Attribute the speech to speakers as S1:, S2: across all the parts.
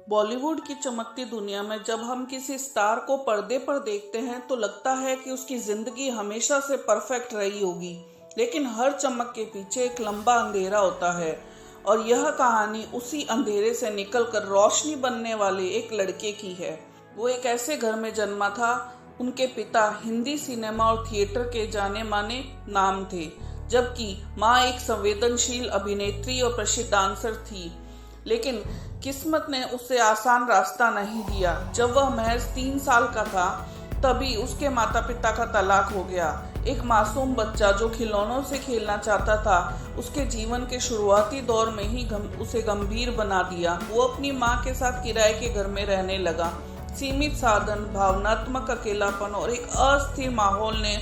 S1: बॉलीवुड की चमकती दुनिया में जब हम किसी स्टार को पर्दे पर देखते हैं तो लगता है कि उसकी जिंदगी हमेशा से परफेक्ट रही होगी, लेकिन हर चमक के पीछे एक लंबा अंधेरा होता है। और यह कहानी उसी अंधेरे से निकलकर रोशनी बनने वाले एक लड़के की है। वो एक ऐसे घर में जन्मा था। उनके पिता हिंदी सिनेमा और थिएटर के जाने माने नाम थे, जबकि माँ एक संवेदनशील अभिनेत्री और प्रसिद्ध डांसर थी। लेकिन किस्मत ने उसे आसान रास्ता नहीं दिया। जब वह महज 3 साल का था तभी उसके माता पिता का तलाक हो गया। एक मासूम बच्चा जो खिलौनों से खेलना चाहता था, उसके जीवन के शुरुआती दौर में ही उसे गंभीर बना दिया। वो अपनी माँ के साथ किराए के घर में रहने लगा। सीमित साधन, भावनात्मक अकेलापन और एक अस्थिर माहौल ने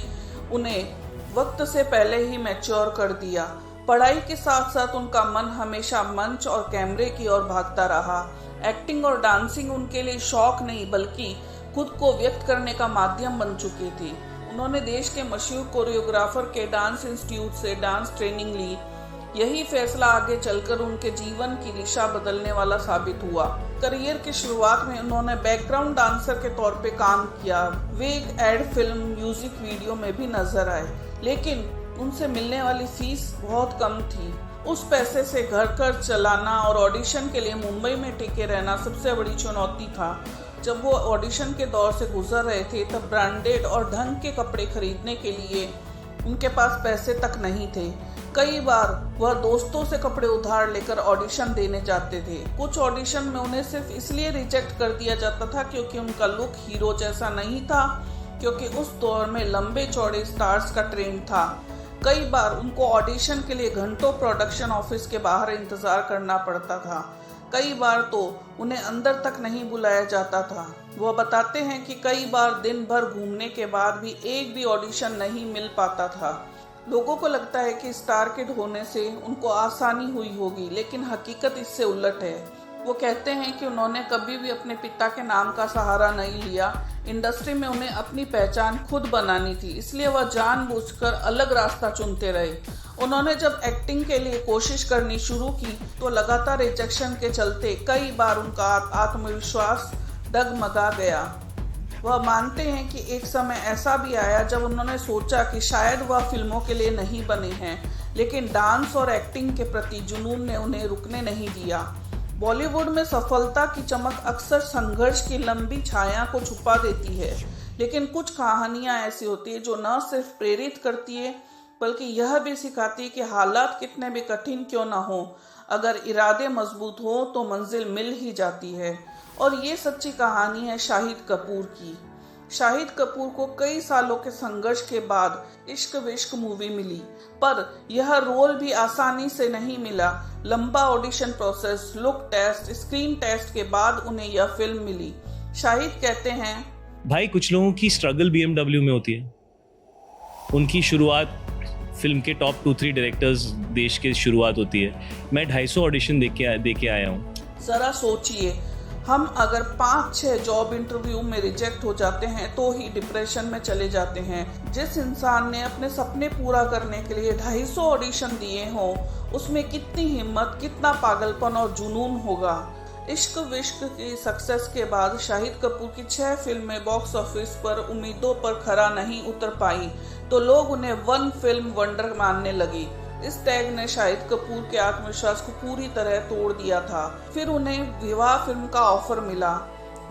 S1: उन्हें वक्त से पहले ही मैच्योर कर दिया। पढ़ाई के साथ साथ उनका मन हमेशा मंच और कैमरे की ओर भागता रहा। एक्टिंग और डांसिंग उनके लिए शौक नहीं बल्कि खुद को व्यक्त करने का माध्यम बन चुकी थी। उन्होंने देश के मशहूर कोरियोग्राफर के डांस इंस्टीट्यूट से डांस ट्रेनिंग ली। यही फैसला आगे चलकर उनके जीवन की दिशा बदलने वाला साबित हुआ। करियर की शुरुआत में उन्होंने बैकग्राउंड डांसर के तौर पे काम किया। वे एक एड फिल्म, म्यूजिक वीडियो में भी नजर आए, लेकिन उनसे मिलने वाली फीस बहुत कम थी। उस पैसे से घर खर्च चलाना और ऑडिशन के लिए मुंबई में टिके रहना सबसे बड़ी चुनौती था। जब वो ऑडिशन के दौर से गुजर रहे थे तब ब्रांडेड और ढंग के कपड़े खरीदने के लिए उनके पास पैसे तक नहीं थे। कई बार वह दोस्तों से कपड़े उधार लेकर ऑडिशन देने जाते थे। कुछ ऑडिशन में उन्हें सिर्फ इसलिए रिजेक्ट कर दिया जाता था क्योंकि उनका लुक हीरो जैसा नहीं था, क्योंकि उस दौर में लंबे चौड़े स्टार्स का ट्रेंड था। कई बार उनको ऑडिशन के लिए घंटों प्रोडक्शन ऑफिस के बाहर इंतजार करना पड़ता था। कई बार तो उन्हें अंदर तक नहीं बुलाया जाता था। वह बताते हैं कि कई बार दिन भर घूमने के बाद भी एक भी ऑडिशन नहीं मिल पाता था। लोगों को लगता है कि स्टार किड होने से उनको आसानी हुई होगी, लेकिन हकीकत इससे उलट है। वो कहते हैं कि उन्होंने कभी भी अपने पिता के नाम का सहारा नहीं लिया। इंडस्ट्री में उन्हें अपनी पहचान खुद बनानी थी, इसलिए वह जानबूझकर अलग रास्ता चुनते रहे। उन्होंने जब एक्टिंग के लिए कोशिश करनी शुरू की तो लगातार रिजेक्शन के चलते कई बार उनका आत्मविश्वास डगमगा गया। वह मानते हैं कि एक समय ऐसा भी आया जब उन्होंने सोचा कि शायद वह फिल्मों के लिए नहीं बने हैं, लेकिन डांस और एक्टिंग के प्रति जुनून ने उन्हें रुकने नहीं दिया। बॉलीवुड में सफलता की चमक अक्सर संघर्ष की लंबी छाया को छुपा देती है, लेकिन कुछ कहानियां ऐसी होती है जो न सिर्फ प्रेरित करती है बल्कि यह भी सिखाती है कि हालात कितने भी कठिन क्यों ना हो, अगर इरादे मजबूत हो तो मंजिल मिल ही जाती है। और ये सच्ची कहानी है शाहिद कपूर की। शाहिद कपूर को कई सालों के संघर्ष के बाद इश्क विश्क मूवी मिली, पर यह रोल भी आसानी से नहीं मिला। लंबा audition process, look test, screen test के बाद उन्हें यह फिल्म मिली। शाहिद कहते हैं,
S2: भाई कुछ लोगों की स्ट्रगल BMW में होती है। उनकी शुरुआत फिल्म के टॉप 2-3 डायरेक्टर्स देश के शुरुआत होती है। मैं 250 ऑडिशन दे के आया हूँ।
S1: जरा सोचिए, हम अगर 5-6 जॉब इंटरव्यू में रिजेक्ट हो जाते हैं तो ही डिप्रेशन में चले जाते हैं। जिस इंसान ने अपने सपने पूरा करने के लिए 250 ऑडिशन दिए हों, उसमें कितनी हिम्मत, कितना पागलपन और जुनून होगा। इश्क विश्क की सक्सेस के बाद शाहिद कपूर की 6 फिल्में बॉक्स ऑफिस पर उम्मीदों पर खरा नहीं उतर पाई तो लोग उन्हें वन फिल्म वंडर मानने लगे। इस टैग ने शाहिद कपूर के आत्मविश्वास को पूरी तरह तोड़ दिया था। फिर उन्हें विवाह फिल्म का ऑफर मिला।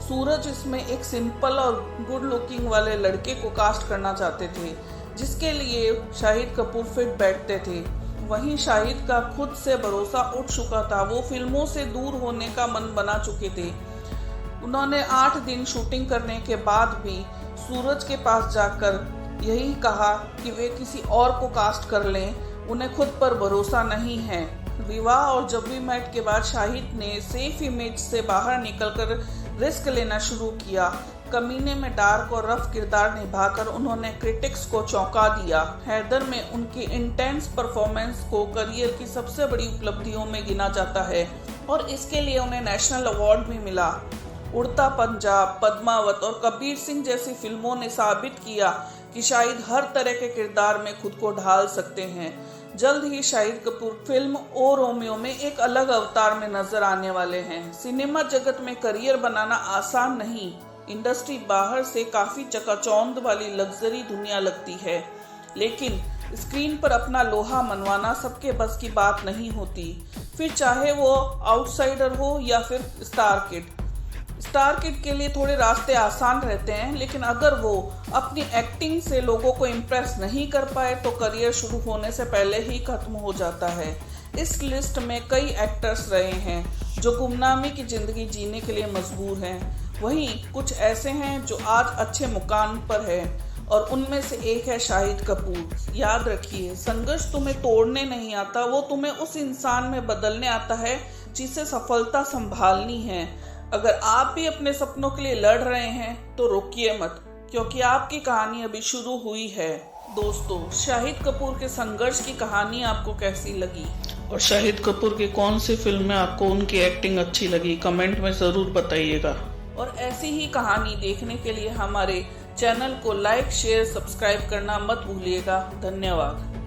S1: सूरज इसमें एक सिंपल और गुड लुकिंग वाले लड़के को कास्ट करना चाहते थे, जिसके लिए शाहिद कपूर फिट बैठते थे। वहीं शाहिद का खुद से भरोसा उठ चुका था। वो फिल्मों से दूर होने का मन बना चुके थे। उन्होंने 8 दिन शूटिंग करने के बाद भी सूरज के पास जाकर यही कहा कि वे किसी और को कास्ट कर लें, उन्हें खुद पर भरोसा नहीं है। विवाह और जब वी मेट के बाद शाहिद ने सेफ इमेज से बाहर निकलकर रिस्क लेना शुरू किया। कमीने में डार्क और रफ किरदार निभाकर उन्होंने क्रिटिक्स को चौंका दिया। हैदर में उनकी इंटेंस परफॉर्मेंस को करियर की सबसे बड़ी उपलब्धियों में गिना जाता है और इसके लिए उन्हें नेशनल अवार्ड भी मिला। उड़ता पंजाब, पद्मावत और कबीर सिंह जैसी फिल्मों ने साबित किया कि शाहिद हर तरह के किरदार में खुद को ढाल सकते हैं। जल्द ही शाहिद कपूर फिल्म ओ रोमियो में एक अलग अवतार में नजर आने वाले हैं। सिनेमा जगत में करियर बनाना आसान नहीं। इंडस्ट्री बाहर से काफी चकाचौंध वाली लग्जरी दुनिया लगती है, लेकिन स्क्रीन पर अपना लोहा मनवाना सबके बस की बात नहीं होती, फिर चाहे वो आउटसाइडर हो या फिर स्टार किड। स्टार किड के लिए थोड़े रास्ते आसान रहते हैं, लेकिन अगर वो अपनी एक्टिंग से लोगों को इम्प्रेस नहीं कर पाए तो करियर शुरू होने से पहले ही खत्म हो जाता है। इस लिस्ट में कई एक्टर्स रहे हैं जो गुमनामी की जिंदगी जीने के लिए मजबूर हैं। वहीं कुछ ऐसे हैं जो आज अच्छे मुकाम पर है और उनमें से एक है शाहिद कपूर। याद रखिए, संघर्ष तुम्हें तोड़ने नहीं आता, वो तुम्हें उस इंसान में बदलने आता है जिसे सफलता संभालनी है। अगर आप भी अपने सपनों के लिए लड़ रहे हैं तो रुकिए मत, क्योंकि आपकी कहानी अभी शुरू हुई है। दोस्तों, शाहिद कपूर के संघर्ष की कहानी आपको कैसी लगी और शाहिद कपूर की कौन सी फिल्म में आपको उनकी एक्टिंग अच्छी लगी, कमेंट में ज़रूर बताइएगा। और ऐसी ही कहानी देखने के लिए हमारे चैनल को लाइक, शेयर, सब्सक्राइब करना मत भूलिएगा। धन्यवाद।